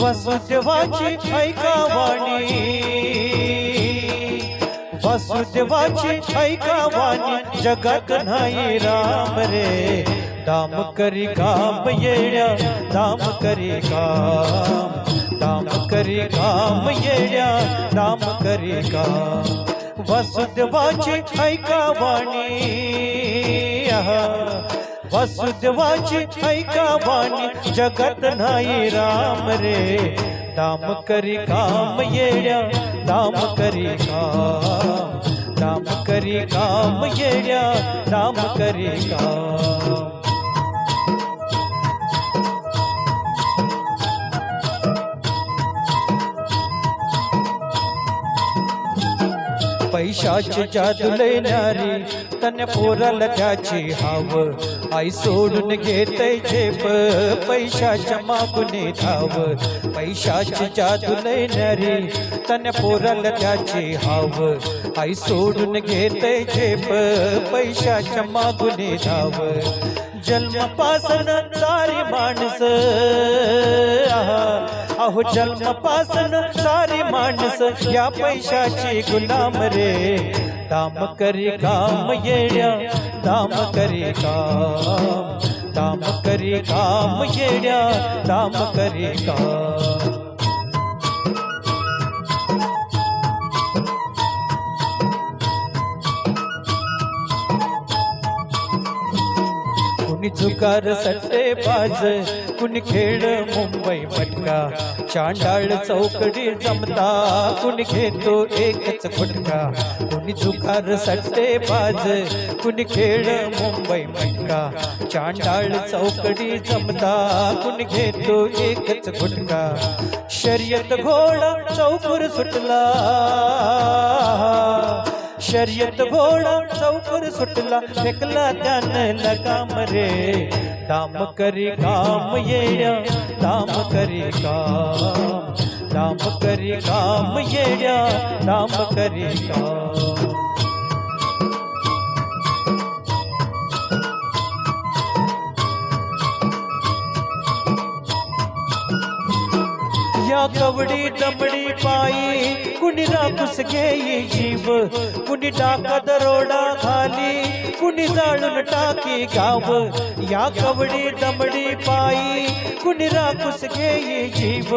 वसुदेवाची ऐका वाणी, वसुदेवाची ऐका वाणी, जगात नाही राम रे। दाम करी काम येड्या, दाम करी काम, दाम करी काम येड्या, दाम करी काम। वसुदेवाची ऐका वाणी, वसुदेवाची ऐका वाणी, जगत नाही राम रे। दाम करी काम येड्या, दाम करी काम, दाम करी काम येड्या, दाम करी काम। पैशाची जादू लेणारी, तन पोराला त्याची हाव, आई सोडून घेते झेप, पैशाच्या मागुने धाव। पैशाची जादू लेणारी, तन पोराला त्याची हाव, आई सोडून घेते झेप, पैशाच्या मागुने धाव। जन्मापासून सारी माणस, अहो जन्मापासून सारी माणस या पैशाची गुलाम रे। दाम करी काम येड्या, दाम करी काम, दाम करी काम येड्या, दाम करी काम। कुणी जुगार सट्टेबाज, कुणी खेळ मुंबई मटका, चांडाळ चौकडी जमता, कुणी घेतो एकच फटका। कुणी जुगार सट्टेबाज, कुणी खेळ मुंबई मटका, चांडाळ चौकडी जमता, कुणी घेतो एकच फटका। शर्यत घोडा चौकर सुटला, शर्यत घोडा चौकर सुटला, फेकला त्यानं लगाम रे। दाम करी काम येड्या, दाम करी काम, दाम करी काम येड्या, दाम करी काम। या कवडी दमडी पायी, कुणी राखूस घेई जीव, कुणी टाका दरोडा घाली, कुणी जाळून टाकी गाव। या कवडी दमडी पायी, कुणी राखूस घेई जीव,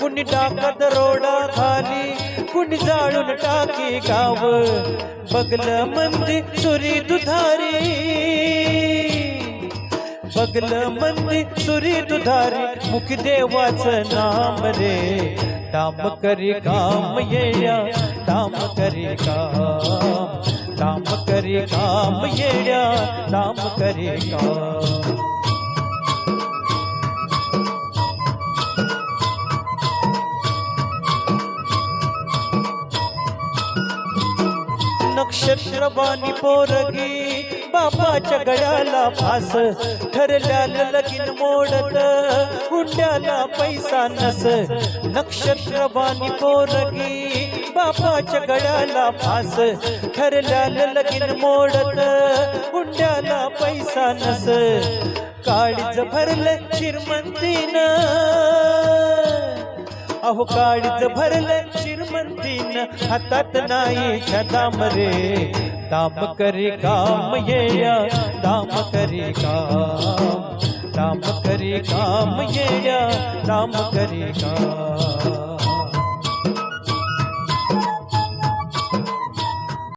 कुणी टाका दरोडा घाली, कुणी जाळून टाकी गाव। बगल मंदी सुरी दुधारी, बगल मंदी सुरी दुधारी, मुख देवाचं नाम रे। दाम करी काम येड्या, दाम करी काम, दाम करी काम येड्या, दाम करी काम। नक्षत्रवाणी पोरगी, बापाच्या गळ्याला फास, ठरल्याला लगीन मोडत, हुंड्याला पैसा नस। नक्षत्रवाणी पोरगी, बापाच्या गळ्याला फास, ठरल्याला लगीन मोडत, हुंड्याला पैसा नस। काळीज भरले श्रीमंतीनं, अहो काळीज भरले श्रीमंतीनं, हातात नाही छदाम रे। दाम करी काम येड्या, दाम करी काम, दाम करी काम येड्या, दाम करी काम।